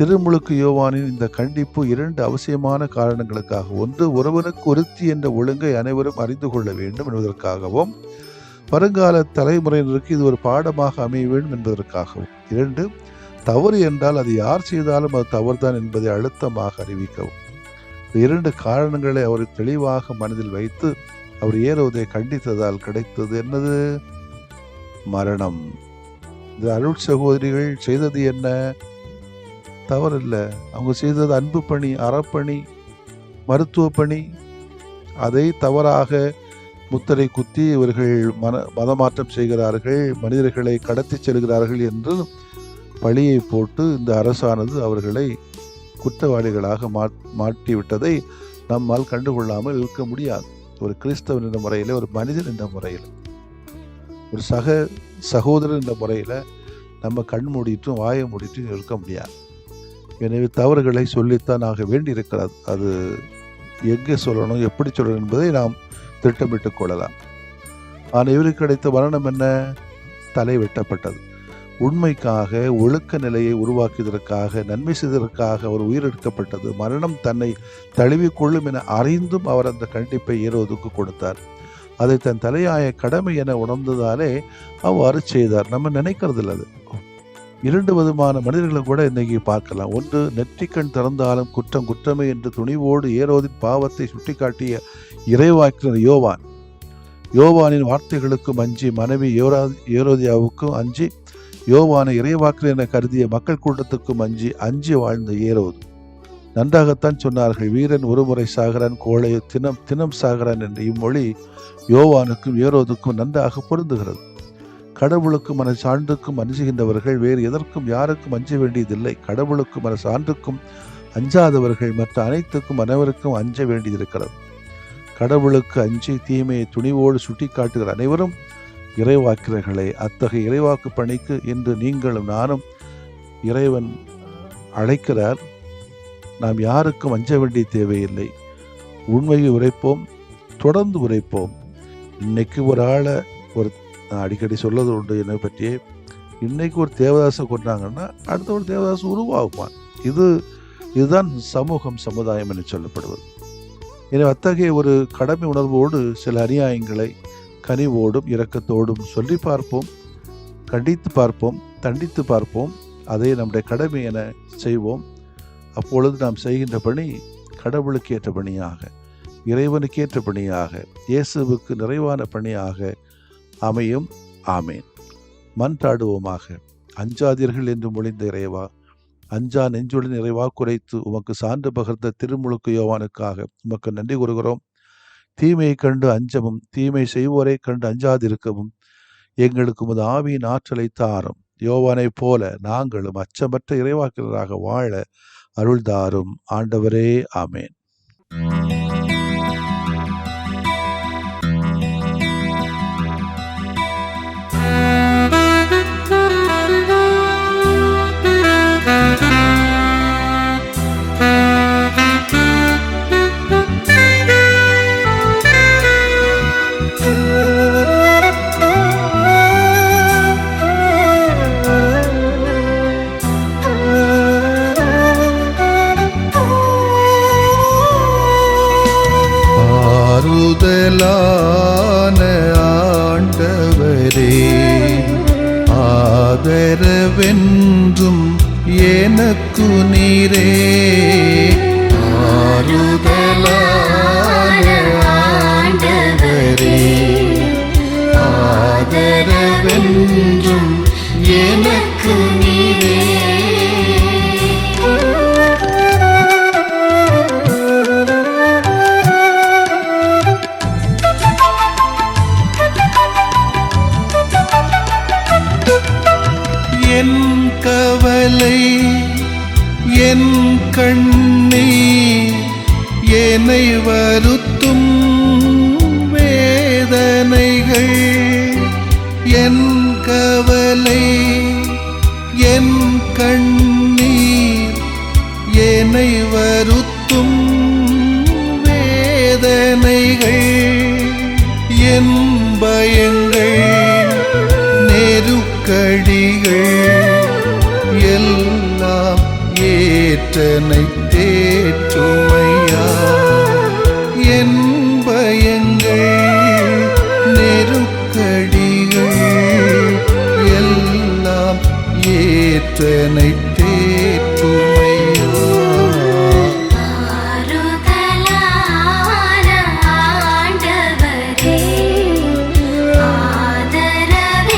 திருமுழுக்கு யோவானின் இந்த கண்டிப்பு 2 அவசியமான காரணங்களுக்காக. ஒன்று, ஒருவனுக்கு ஒருத்தி என்ற ஒழுங்கை அனைவரும் அறிந்து கொள்ள வேண்டும் என்பதற்காகவும், வருங்கால தலைமுறையினருக்கு இது ஒரு பாடமாக அமைய வேண்டும் என்பதற்காகவும். 2, தவறு என்றால் அது யார் செய்தாலும் அது தவறுதான் என்பதை அழுத்தமாக அறிவிக்கவும். 2 காரணங்களை அவர் தெளிவாக மனதில் வைத்து அவர் ஏரோதை கண்டித்ததால் கிடைத்தது என்னது? மரணம். இந்த அருள் சகோதரிகள் செய்தது என்ன? தவறில்ல. அவங்க செய்தது அன்பு பணி, அறப்பணி, மருத்துவ பணி. அதை தவறாக முத்திரை குத்தி இவர்கள் மதமாற்றம் செய்கிறார்கள், மனிதர்களை கடத்தி செல்கிறார்கள் என்று பழியை போட்டு இந்த அரசானது அவர்களை குற்றவாளிகளாக மாற்றிவிட்டதை நம்மால் கண்டுகொள்ளாமல் இருக்க முடியாது. ஒரு கிறிஸ்தவன் என்ற முறையில், ஒரு மனிதன் என்ற முறையில், ஒரு சகோதரன் என்ற முறையில் நம்ம கண் மூடிட்டும் வாயை மூடிட்டும் இருக்க முடியாது. எனவே தவறுகளை சொல்லித்தான் ஆக வேண்டி இருக்கிறது. அது எங்கே சொல்லணும், எப்படி சொல்லணும் என்பதை நாம் திட்டமிட்டுக் கொள்ளலாம். ஆனால் இவருக்கு கிடைத்த மரணம் என்ன? தலை வெட்டப்பட்டது. உண்மைக்காக, ஒழுக்க நிலையை உருவாக்கியதற்காக, நன்மை செய்ததற்காக அவர் உயிரெடுக்கப்பட்டது. மரணம் தன்னை தழுவிக்கொள்ளும் என அறிந்தும் அவர் அந்த கண்டிப்பை ஏரோதுக்கு கொடுத்தார். அதை தன் தலையாய கடமை என உணர்ந்ததாலே அவ்வாறு செய்தார். நம்ம நினைக்கிறது இல்லை. அது 2 விதமான மனிதர்களை கூட இன்னைக்கு பார்க்கலாம். ஒன்று, நெற்றிக்கண் திறந்தாலும் குற்றம் குற்றமே என்று துணிவோடு ஏரோதின் பாவத்தை சுட்டிக்காட்டிய இறைவாக்கினர் யோவான். யோவானின் வார்த்தைகளுக்கும் அஞ்சி, மனைவி ஏரோதியாவுக்கும் அஞ்சி, யோவானை இறைவாக்கினர் என கருதிய மக்கள் கூட்டத்துக்கும் அஞ்சி வாழ்ந்த ஏரோது. நன்றாகத்தான் சொன்னார்கள், வீரன் ஒருமுறை சாகிறான், கோழை தினம் சாகிறான் என்ற இம்மொழி யோவானுக்கும் ஏரோதுக்கும் நன்றாக பொருந்துகிறது. கடவுளுக்கும் மன சான்றுக்கும் அஞ்சுகின்றவர்கள் வேறு எதற்கும் யாருக்கும் அஞ்ச வேண்டியதில்லை. கடவுளுக்கும் மன சான்றுக்கும் அஞ்சாதவர்கள் மற்ற அனைவருக்கும் அஞ்ச வேண்டியிருக்கிறது. கடவுளுக்கு அஞ்சி தீமையை துணிவோடு சுட்டி காட்டுகிற அனைவரும் இறைவாக்கினர்களே. அத்தகைய இறைவாக்கு பணிக்கு இன்று நீங்களும் நானும் இறைவன் அழைக்கிறார். நாம் யாருக்கும் அஞ்ச வேண்டிய தேவையில்லை. உண்மையை உரைப்போம், தொடர்ந்து உரைப்போம். இன்னைக்கு ஒரு ஆளை நான் அடிக்கடி சொல்லது உண்டு என்னை பற்றியே. இன்னைக்கு ஒரு தேவதாசை கொண்டாங்கன்னா அடுத்த ஒரு தேவதாசை உருவாகுவான். இதுதான் சமூகம், சமுதாயம் என சொல்லப்படுவது. எனவே அத்தகைய ஒரு கடமை உணர்வோடு சில அநியாயங்களை கனிவோடும் இரக்கத்தோடும் சொல்லி பார்ப்போம், கண்டித்து பார்ப்போம், தண்டித்து பார்ப்போம். அதை நம்முடைய கடமை என செய்வோம். அப்பொழுது நாம் செய்கின்ற பணி கடவுளுக்கு ஏற்ற பணியாக, இறைவனுக்கு ஏற்ற பணியாக, இயேசுவுக்கு நிறைவான பணியாக அமையும். ஆமேன். மன்றாடுவோமாக. அஞ்சாதீர்கள் என்று மொழிந்த இறைவா, அஞ்சா நெஞ்சுடன் இறைவா குறைத்து உமக்கு சான்று பகர்ந்த திருமுழுக்கு யோவானுக்காக உமக்கு நன்றி கூறுகிறோம். தீமையை கண்டு அஞ்சமும் தீமை செய்வோரை கண்டு அஞ்சாதிருக்கவும் எங்களுக்கு உமது ஆவியின் ஆற்றலை தாரும். யோவானை போல நாங்களும் அச்சமற்ற இறைவாக்கினராக வாழ அருள்தாரும். ஆண்டவரே, ஆமேன். ஆண்டவரே, ஆதரவென்றும் எனக்கு நீரே. ஆறுதலான ஆண்டவரே, ஆதரவென்றும் எனக்கு நீரே. என் கவலை, என் கண்ணீர், என்னை வருத்தும் வேதனைகள். என் கவலை, என் கண்ணீர், என்னை வருத்தும் வேதனைகள். என் பயங்கள், நெருக்கடிகள் எல்லாம் ஏற்றனை தேற்றுமையா. என் பயங்கள் நெருக்கடிகள் எல்லாம் ஏற்றனை தேற்றுமையா. ஆறுதலான ஆண்டவரே, ஆதரவென்றும்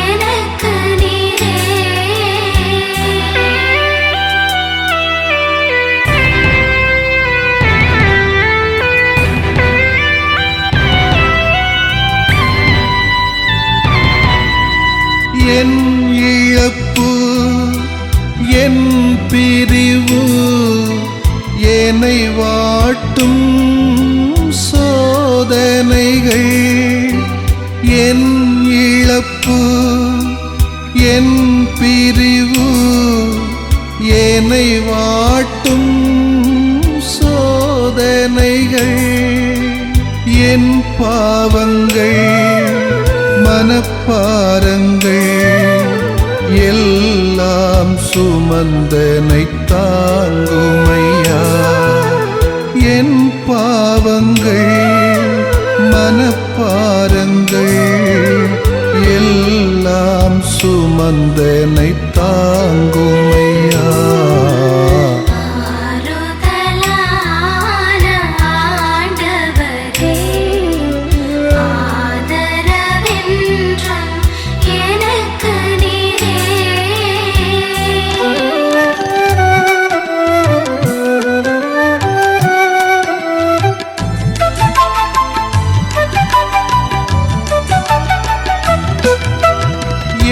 எனக்கு நீரே. என் இழப்பு என் பிரிவு என்னை வாட்டும் சோதனைகள். என் இழப்பு என் பிரிவு என்னை வாட்டும் சோதனைகள். என் பாவங்கள் மனப்பாரங்கள் எல்லாம் சுமந்தனை தாங்குமையா. என் பாவங்கள் மனப்பாரங்கள் எல்லாம் சுமந்தனை தாங்குமையா. ஆறுதலான ஆண்டவரே, ஆதரவென்றும் எனக்கு நீரே.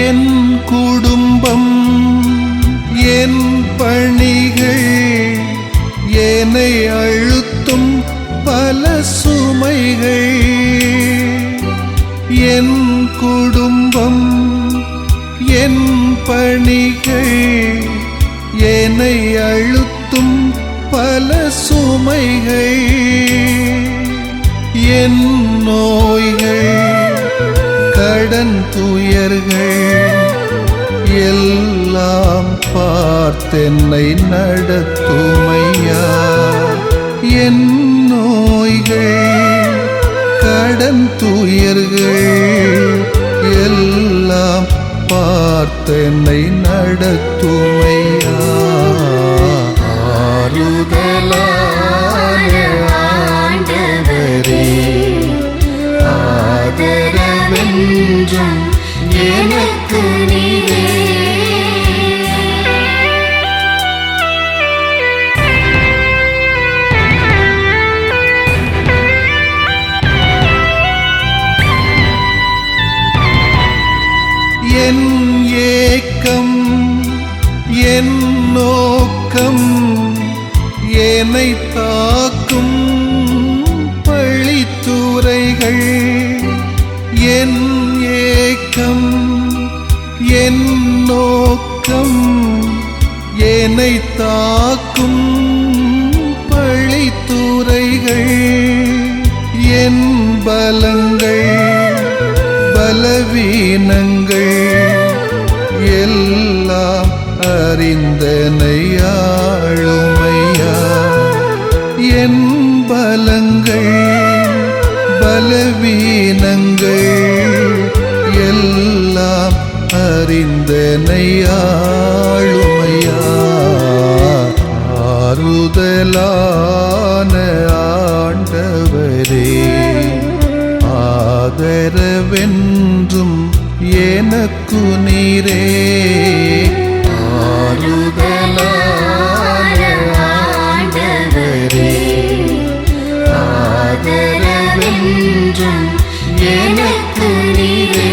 என் குடும்பம் என் பணிகள் என்னை அழுத்தும் பல சுமைகள். என் குடும்பம் என் பணிகள் என்னை அழுத்தும் பல சுமைகள். என் நோய்கள் கடன் துயர்கள் எல்லாம் பார்த்தென்னை நடத்துமையா. என் நோய்கள் கடன் துயர்கள் எல்லாம் பார்த்தென்னை நடத்துமையா. ஆறுதலான ஆண்டவரே, ஆதரவென்றும் எனக்கு நீரே. என் ஏக்கம் என் நோக்கம் என்னை தாக்கும் பழித்துரைகள். என் ஏக்கம் என் நோக்கம் என்னை தாக்கும் பழித்துரைகள். என் பலங்கள் பலவீனங்கள் எல்லாம் அறிந்தனை ஆளுமையா. என் பலங்கள் பலவீனங்கள் எல்லாம் அறிந்தனை ஆளுமையா. ஆறுதலான ஆண்டவரே, ஆதரவென்றும் எனக்கு நீரே. ஆறுதலான ஆண்டவரே, ஆதரவென்றும் எனக்கு நீரே.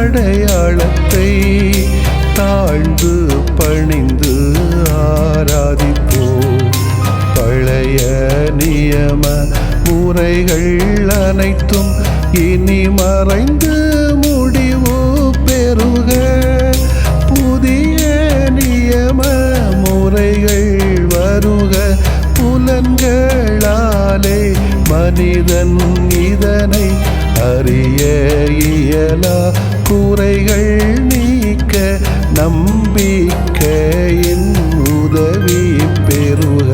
மாண்புயரிவருள்ளடையாளத்தை தாழ்ந்து பணிந்து ஆராதிப்போம். பழைய நியம முறைகள் அனைத்தும் இனி மறைந்து முடிவு பெறுக. நியம முறைகள் வருக புலன்களாலே மனிதன் இதனை அறிய இயலா குறைகள் நீக்க நம்பிக்கையின் உதவி பெறுக.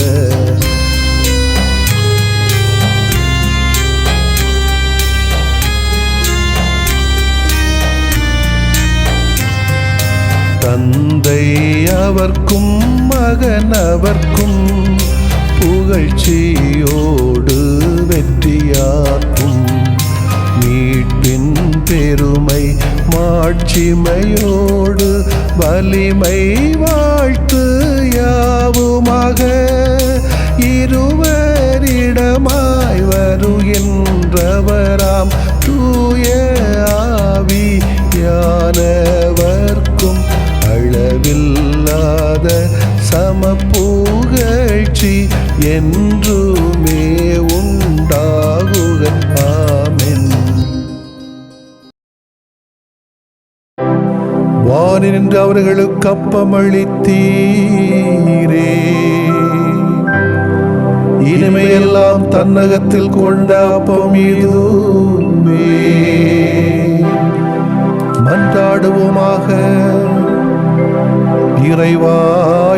தந்தை அவர்க்கும் மகன் அவர்க்கும் புகழ்ச்சியோடு வெற்றியாற்றும் மீட்பின் பெருமை மாட்சிமையோடு வலிமை வாழ்த்து யாவுமாக இருவரிடமாய் வருகின்றவராம் தூய ஆவியானவர்க்கும் அளவில்லாத சமப்புகழ்ச்சி என்றுமே உண்டாகுக. ஆமென். வானின்று அவர்களுக்கு அப்பமளித்தீரே, இனிமையெல்லாம் தன்னகத்தில் கொண்ட அப்பம் இதுவே. மன்றாடுவோமாக. இறைவா,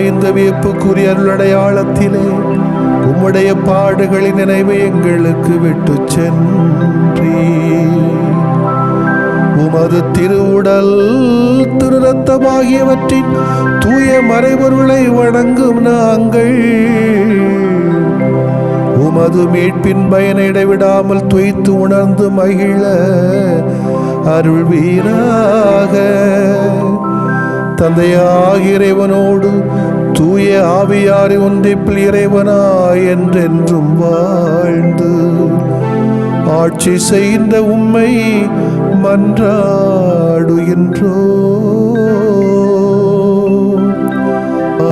இந்த வியப்புக்குரிய அருளடையாளத்திலே உம்முடைய பாடுகளின் நினைவை எங்களுக்கு விட்டு சென்றீ. உமது திருவுடல் திரு ரத்தமாகியவற்றின் தூய மறைபொருளை வணங்கும் நாங்கள் உமது மீட்பின் பயனை இடைவிடாமல் துய்த்து உணர்ந்து மகிழ அருள்வீராக. தந்தையாகிய இறைவனோடு தூய ஆவியாரை ஒன்றிப்பில் இறைவனாய் என்றென்றும் வாழ்ந்து ஆட்சி செய்கின்ற உம்மை மன்றாடுகின்றோ.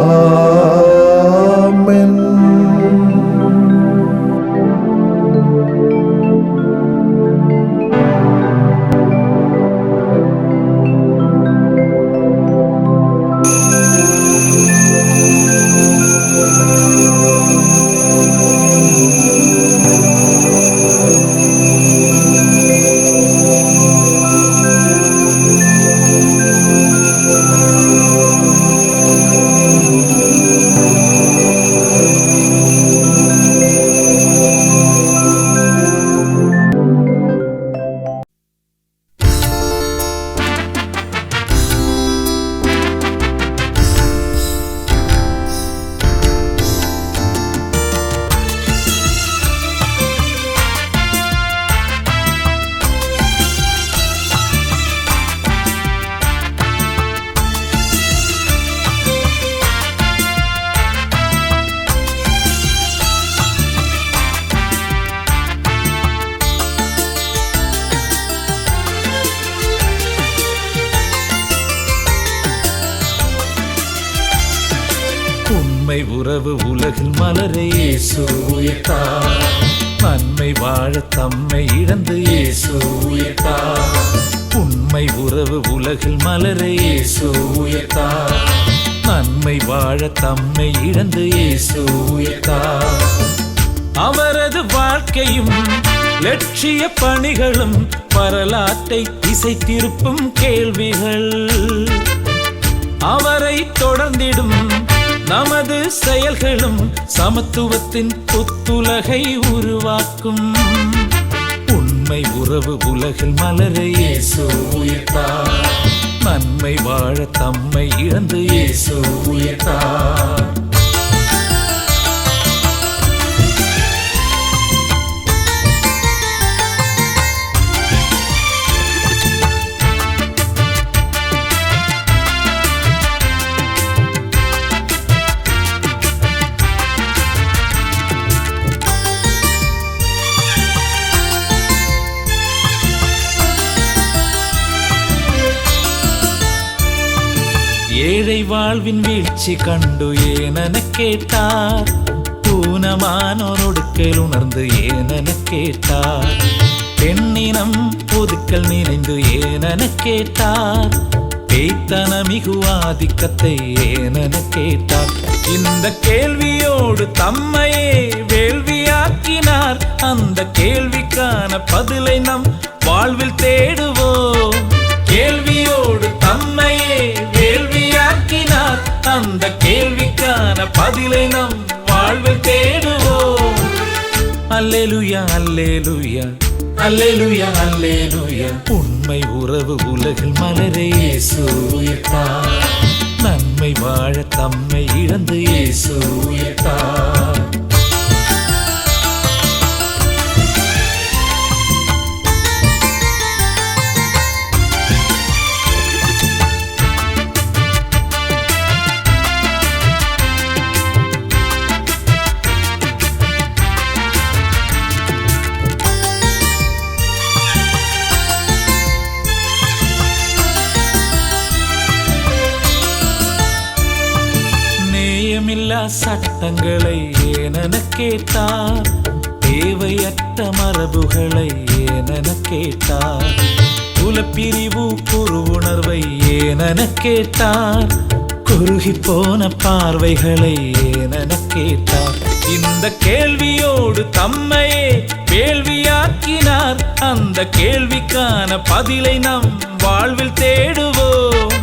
ஆமென். உண்மை உறவு உலகில் மலர இயேசு உயிர்த்தார். நன்மை வாழ தம்மை இழந்து இயேசு உயிர்த்தார். உண்மை உறவு உலகில் மலர இயேசு உயிர்த்தார். நன்மை வாழ தம்மை இழந்து இயேசு உயிர்த்தார். அவரது வாழ்க்கையும் லட்சிய பணிகளும் வரலாற்றை இசைத்திருப்பும் கேள்விகள். அவரை தொடர்ந்திடும் நமது செயல்களும் சமத்துவத்தின் புத்துலகை உருவாக்கும். உண்மை உறவு உலகில் மலர இயேசு உயிர்த்தார். நன்மை வாழ தம்மை இழந்து இயேசு உயிர்த்தார். ஏழை வாழ்வின் வீழ்ச்சி கண்டு ஏனென கேட்டார். ஊனமானோர் ஒடுக்கல் உணர்ந்து ஏனென கேட்டார். பெண்ணினம் ஒதுக்கல் நினைந்து ஏனென கேட்டார். ஏத்தனமிகு ஆதிக்கத்தை ஏனென கேட்டார். இந்த கேள்வியோடு தம்மையே வேள்வியாக்கினார். அந்த கேள்விக்கான பதிலை நம் வாழ்வில் தேடுவோம். கேள்வியோடு தம்மையே வேள்வியாக்கினார். அந்த கேள்விக்கான பதிலை நம் வாழ்வில் தேடுவோம். அல்லேலூயா அல்லேலூயா அல்லேலூயா அல்லேலூயா. உண்மை உறவு உலகில் மலரே இயேசு உயிர்த்தார். நன்மை வாழ தம்மை இழந்து இயேசு உயிர்த்தார். நேயமில்லா சட்டங்களை ஏனென கேட்டார். தேவையற்ற மரபுகளை ஏனென கேட்டார். குலப்பிரிவு குறுவுணர்வை ஏனென கேட்டார். குறுகி போன பார்வைகளை ஏனென கேட்டார். இந்த கேள்வியோடு தம்மையே வேள்வியாக்கினார். அந்த கேள்விக்கான பதிலை நம் வாழ்வில் தேடுவோம்.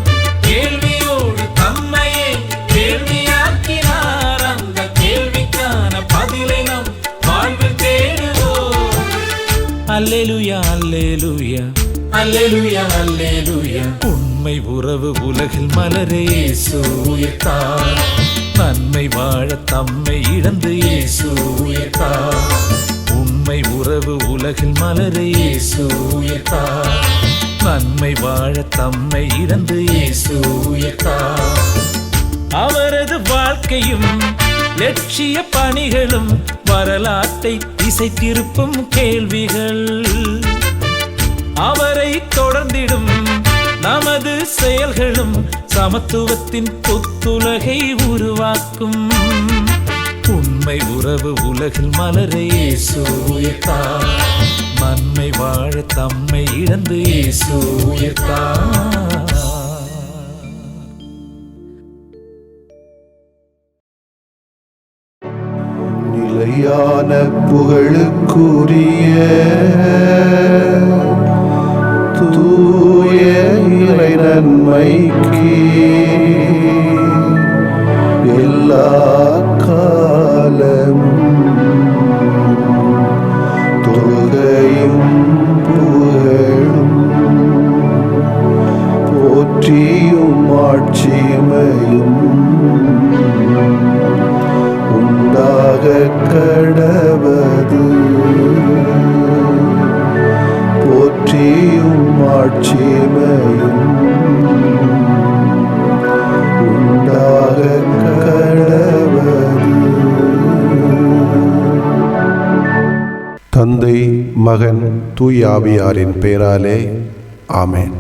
கேள்வியோடு தம்மையே வேள்வியாக்கினார். அந்த கேள்விக்கான பதிலை நம் வாழ்வில் தேடுவோம். அல்லேலூயா அல்லேலூயா அல்லேலூயா அல்லேலூயா. உண்மை உறவு உலகில் மலரே இயேசு உயிர்த்தார். நன்மை வாழ தம்மை இழந்து இயேசு உயிர்த்தார். உண்மை உறவு உலகில் மலரே இயேசு உயிர்த்தார். நன்மை வாழ தம்மை இழந்து இயேசு உயிர்த்தார். அவரது வாழ்க்கையும் லட்சிய பணிகளும் வரலாற்றை திசை திருப்பும் கேள்விகள். அவரை தொடர்ந்திடும் நமது செயல்களும் சமத்துவத்தின் புத்துலகை உருவாக்கும். உண்மை உறவு உலகில் மலரே இயேசு உயிர்த்தார். நன்மை வாழ தம்மை இழந்து இயேசு உயிர்த்தார். நிலையான புகழுக்குரிய தூய இறை நன்மைக்கு எல்லா காலமும் தொழுகையும் புகழும் போற்றியும் ஆட்சிமையும் உண்டாக கடவது. போற்றியும் ஆட்சிமையும் உண்டாக கடவது. தந்தை மகன் தூய ஆவியாரின் பெயராலே ஆமென்.